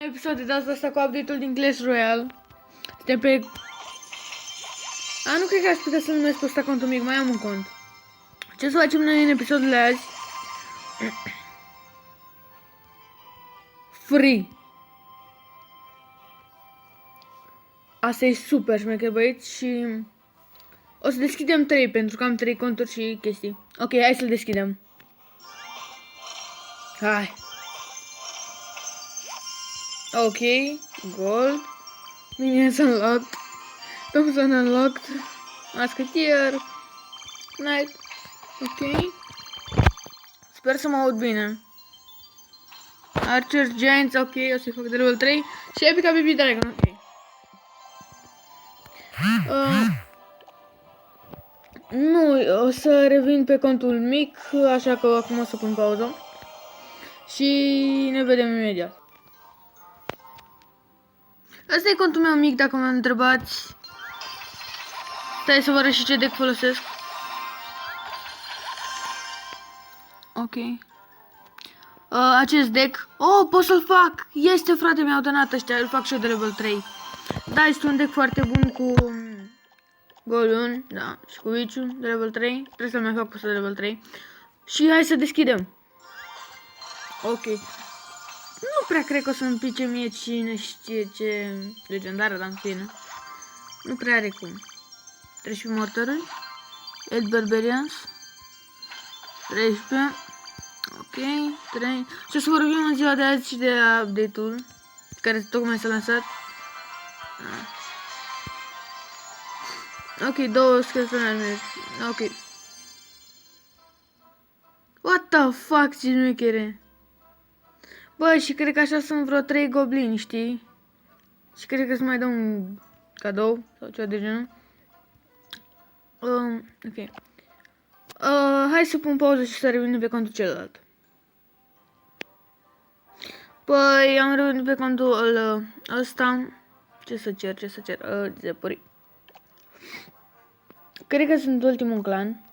Episod de data asta cu update-ul din Clash Royale. Suntem pe... nu cred că aș putea să numesc pe ăsta contul mic, mai am un cont. Ce să facem noi în episodul azi? Free. Asta e super șmecher, băieți, și... o să deschidem 3, pentru că am 3 conturi și chestii. Ok, hai să-l deschidem. Hai. Ok, gold. Minions unlocked. Thompson unlocked. Musketeer. Knight. Ok. Sper să mă aud bine. Archer, Giants, ok, o să-i fac de level 3. Și Epica Baby Dragon, ok. Nu, o să revin pe contul mic, așa că acum o să pun pauză. Și ne vedem imediat. Asta e contul meu mic, dacă mă întrebați. Stai să vă arăt și ce deck folosesc. Ok. Acest deck. Oh, pot să-l fac! Este, frate, mi-au donat ăștia. Îl fac și eu de level 3. Da, este un deck foarte bun cu Golun, da, și cu Witch-ul de level 3. Trebuie să-l mai fac pe de level 3. Și hai să deschidem. Ok. Nu prea cred că o să-mi pice mie cine știe ce legendară, dar în fine. Nu prea are cum. 13 mortăruri. 8 barbarians. 13. Ok, 3. Și o să vorbim în ziua de azi și de update-ul care tocmai s-a lansat. Ok, 2 skeleton armor. Ok. What the fuck, ce șmechere. Bă, și cred că așa sunt vreo 3 goblini, știi? Și cred că să mai dau un cadou sau ceva de genul. Ok. Hai să pun pauză și să revenim pe contul celălalt. Păi, am revenit pe contul ăsta. Ce să cer? Zepuri. Cred că sunt ultimul clan.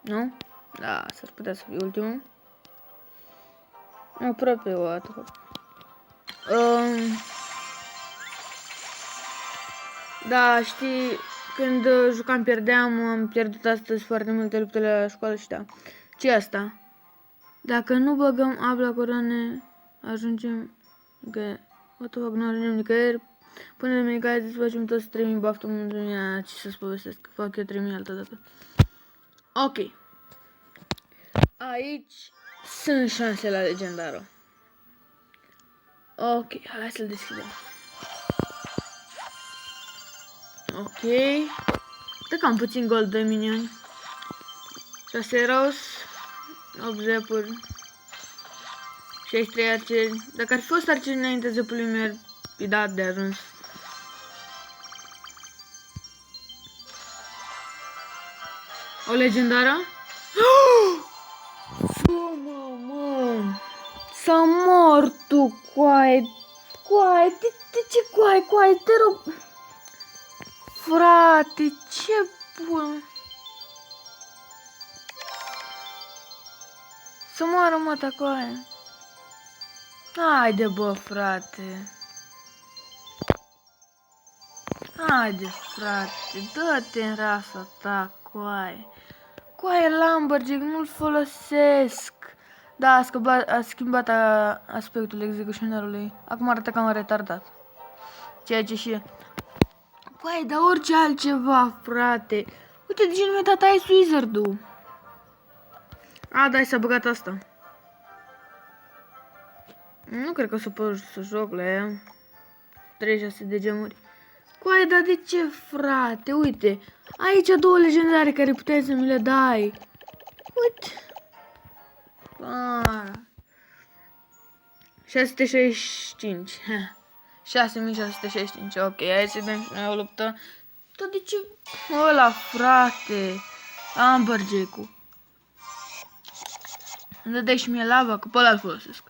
Nu? Da, s-ar putea să fie ultimul. Aproape o dată. Da, știi, când jucam pierdeam, am pierdut astăzi foarte multe lupte la școală și da. Ce asta? Dacă nu băgăm ab la coroane, ajungem... Ok, what the fuck, nu ajungem nicăieri. Până de mecanică să facem toți 3000 baftă mântuirea, ce să-ți povestesc, fac eu 3000 altă dată. Ok. Aici sunt șanse la legendară. Ok, hai să-l deschidem. Ok. Dă cam puțin gold de minioni. 6 heroes, 8 zepuri, 63 arceri. Dacă ar fi fost arceri înainte zepului, mi-ar fi dat de ajuns. O legendară? Mă. S-a mort tu, coaie. De ce coaie, te rog. Frate, ce bun. Să moară, mă, tacoaie. Haide, bă, frate. Haide, frate, dă-te în rasa ta, coaie. Coaie Lumberjack, nu-l folosesc. Da, a schimbat aspectul executionerului. Acum arată cam retardat. Ceea ce și e. Păi, dar orice altceva, frate. Uite de ce nu mi-a dat Ice Wizard-ul. Da, s-a băgat asta. Nu cred că o să pot să joc la ea. 36 de gemuri. Coaie, dar de ce, frate? Uite, aici 2 legendare care puteai să mi le dai. Uite. 665. 6665. Ok, hai să dăm și noi o luptă. Dar de ce? Ăla, frate. Lumberjack-ul. Îmi dădeai și mie lava, că pe ăla-l folosesc.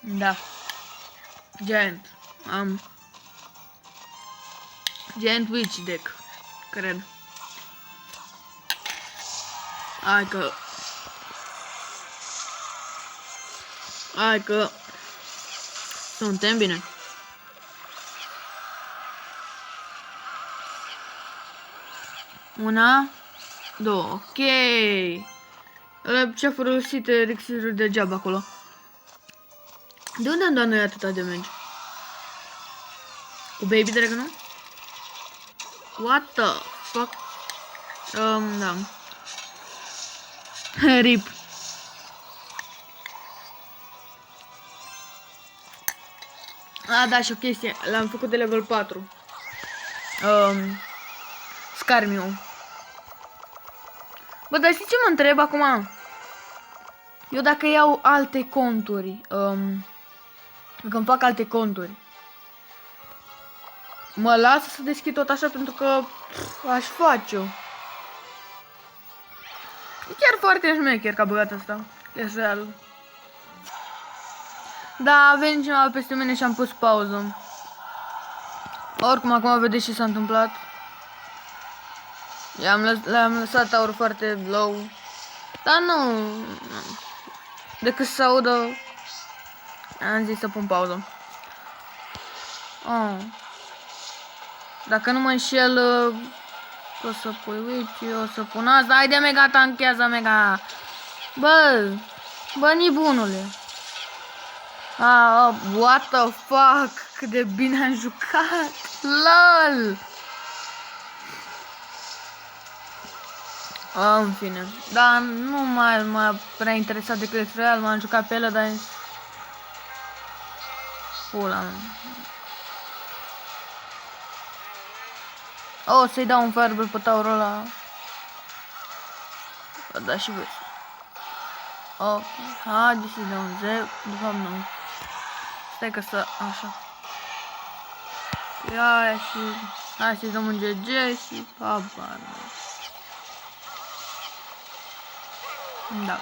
Da. Giant. Am Giant Witch deck, cred. Hai că Hai că suntem bine. Una, două, ok. Ce-a folosit elixirul degeaba acolo. De unde am dat noi atâta damage? Cu Baby Dragon? What the fuck? Da. Rip. Da, și o chestie. L-am făcut de level 4. Scarmiu. Bă, dar știi ce mă întreb acum? Eu dacă iau alte conturi, dacă îmi fac alte conturi, mă lasă să deschid tot așa pentru că aș face-o. E chiar foarte șmecher ca băgat asta. E real. Da, a venit cineva peste mine și am pus pauză. Oricum, acum vedeți ce s-a întâmplat. Le-am lăsat aur foarte low. Dar nu. Decât să audă, am zis să pun pauză. Dacă nu mă înșel, o să pui witch, o să pun asta. Haide, mega, tanchează, mega. Bă, nebunule. What the fuck? Cât de bine am jucat. LOL. În fine. Dar nu m-a prea interesat de Clash Royale. M-am jucat pe ele, dar... Pula mea. O să-i dau un fireball pe taurul ăla. Da, și voi. Ok, haide să-i dau un 0. De fapt nu. Stai că să... așa. Ia și... Hai să-i dăm un GG și... Habar. Da.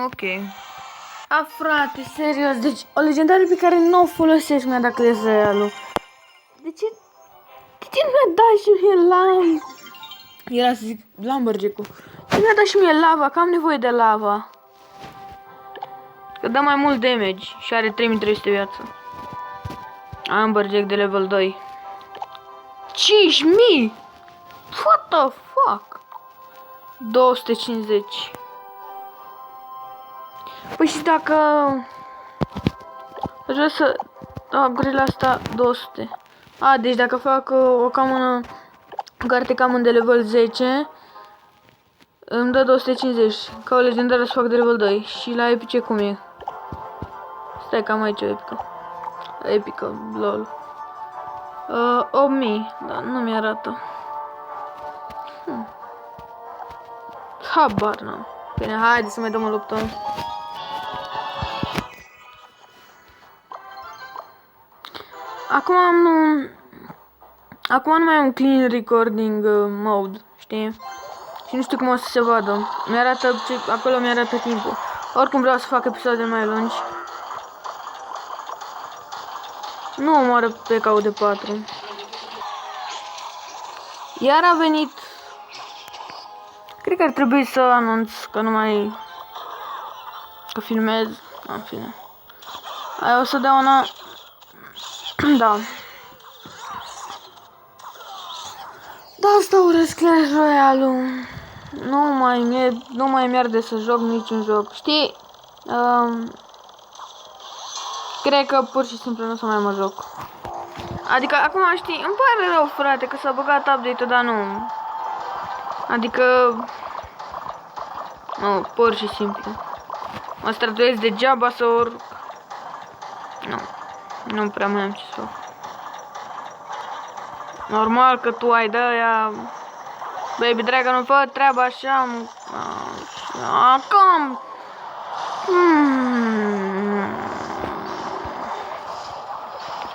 Ok. Frate, serios, deci o legendare pe care nu o folosesc mi-a dat Clash Royale-ul. De ce nu mi-a dat și mie lava? Era să zic Lumberjack-ul. De ce mi-a dat și mie lava? Că am nevoie de lava. Că dă mai mult damage și are 3300 viață. Lumberjack de level 2. 5000! What the fuck? 250. Păi și dacă... Aș vrea să... gorila asta 200. Deci dacă fac o camună... Carte camun de level 10... Îmi dă 250. Ca o legendară să fac de level 2. Și la epice cum e? Stai că am aici o epică. Epică, lol. 8000. Da, nu mi-arată. Habar n-am. Bine, haide să mai dăm o luptă. Acum nu mai am clean recording mode, știi? Și nu știu cum o să se vadă. Acolo mi-arată timpul. Oricum vreau să fac episoade mai lungi. Nu omoară pe cau de 4. Iar a venit... Cred că ar trebui să anunț că nu mai... Că filmez. În fine. Aia o să dea una... Da. Da, asta urăsc Clash Royale-ul. Nu mai mi-arde să joc niciun joc. Știi? Cred că pur și simplu nu o să mai mă joc. Adică acum știi, îmi pare rău, frate, că s-a băgat update-ul, dar nu. Adică... Nu, pur și simplu. Mă străduiesc degeaba să urc. Nu prea mai am ce să fac. Normal că tu ai de aia... Baby Dragon, nu fă treaba așa. Acum...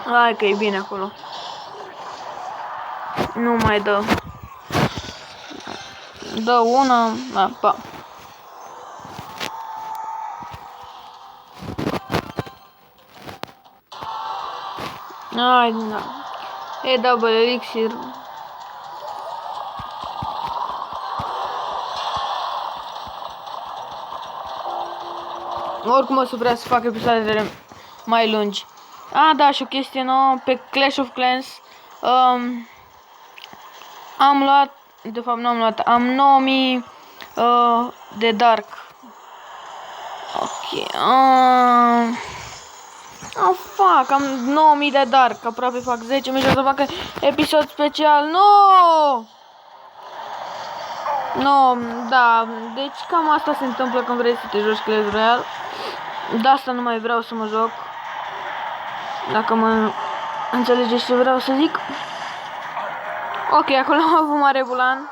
Hai că e bine acolo. Nu mai dă. Dă una, pa. Hai, da. E double elixir. Oricum o să vrea să fac episoadele mai lungi. Da, și o chestie nouă, pe Clash of Clans am luat, de fapt nu am luat, am 9000 de Dark. Ok, fuck, am 9000 de Dark, aproape fac 10.000 și o să fac episod special. No, da, deci cam asta se întâmplă când vrei să te joci Clash Royale. De asta nu mai vreau să mă joc. Dacă mă înțelegeți ce vreau să zic. Ok, acolo am avut mare bulan.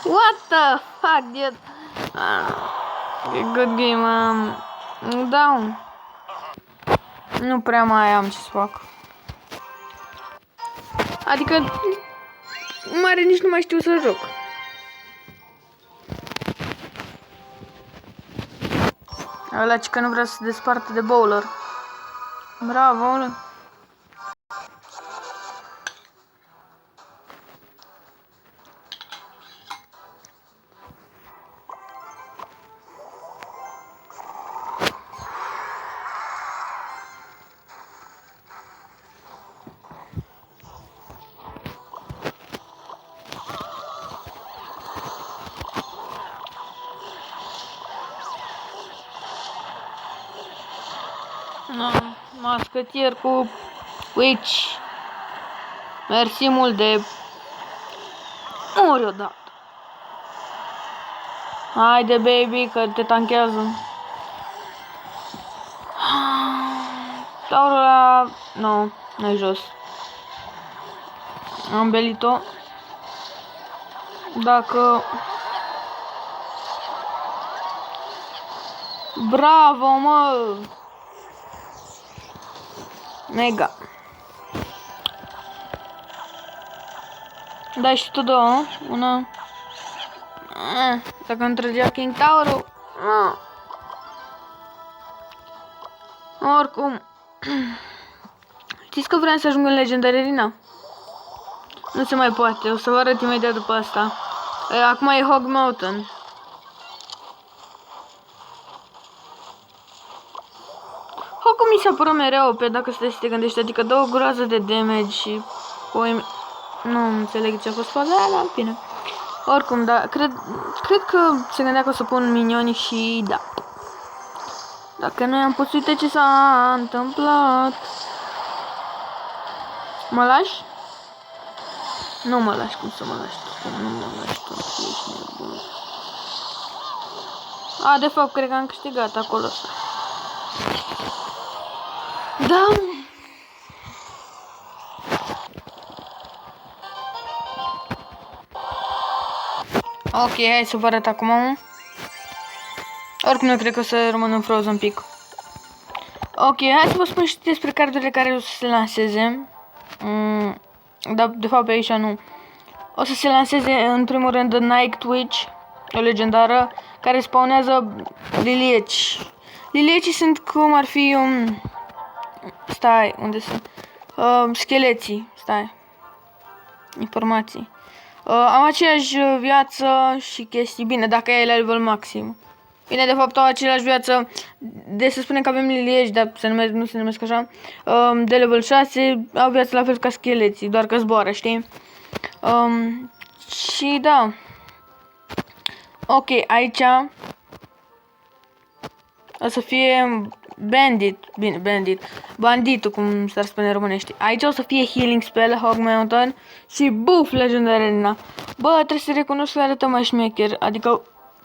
What the fuck, dude? Good game, da. Nu prea mai am ce să fac. Adică mare nici nu mai știu să joc. Ăla ce că nu vrea să se despartă de bowler. Bravo, ăla. Mascătier cu Witch. Mersi mult de ori odată. Haide, baby, că te tanchează. Taurul ăla... Nu, nu-i jos. Am belit-o. Dacă... Bravo, mă! Mega. Da, și tu două, una. Dacă îmi trăgea King Tower-ul. Oricum. Știți că vreau să ajung în Legendary Arena? Nu se mai poate, o să vă arăt imediat după asta. Acum e Hog Mountain. Hog mi s-a părut mereu pe dacă stai să te gândești, adică dă o groază de damage și nu înțeleg ce a fost faza aia, dar bine. Oricum, da, cred că se gândea că o să pun minioni și da. Dacă nu i-am pus, uite ce s-a întâmplat. Mă lași? Nu mă lași, cum să mă lași tu? Nu mă lași tu, ești nebun. De fapt, cred că am câștigat acolo. Da. Ok, hai să vă arăt acum. Oricum nu cred că o să rămân în Frozen Peak. Ok, hai să vă spun și despre cardurile care o să se lanseze. Dar de fapt pe aici nu. O să se lanseze în primul rând The Night Witch, o legendară, care spawnează lilieci. Liliecii sunt cum ar fi stai, unde sunt? Scheleții, stai. Informații. Am aceeași viață și chestii. Bine, dacă e la level maxim. Bine, de fapt au aceeași viață. De să spunem că avem lilieci, dar nu se numesc așa. De level 6 au viață la fel ca scheleții, doar că zboară, știi? Și da. Ok, aici o să fie bandit, bine, banditul, cum s-ar spune în românește. Aici o să fie healing spell, Hog Mountain și buff Legendary Arena. Bă, trebuie să recunosc că arată mai șmecher, adică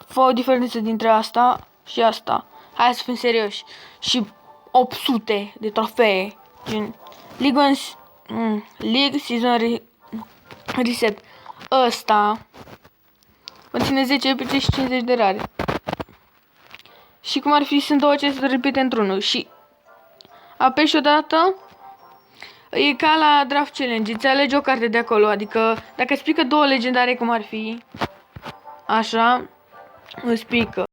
fă o diferență dintre asta și asta. Hai să fim serioși. Și 800 de trofee. Gen League Season Reset. Ăsta conține 10 epice și 50 de rare. Și cum ar fi, sunt două chesturi repete într-unul. Și apeși odată, e ca la Draft Challenge, îți alegi o carte de acolo. Adică dacă îți pică două legendare cum ar fi, așa, îți pică.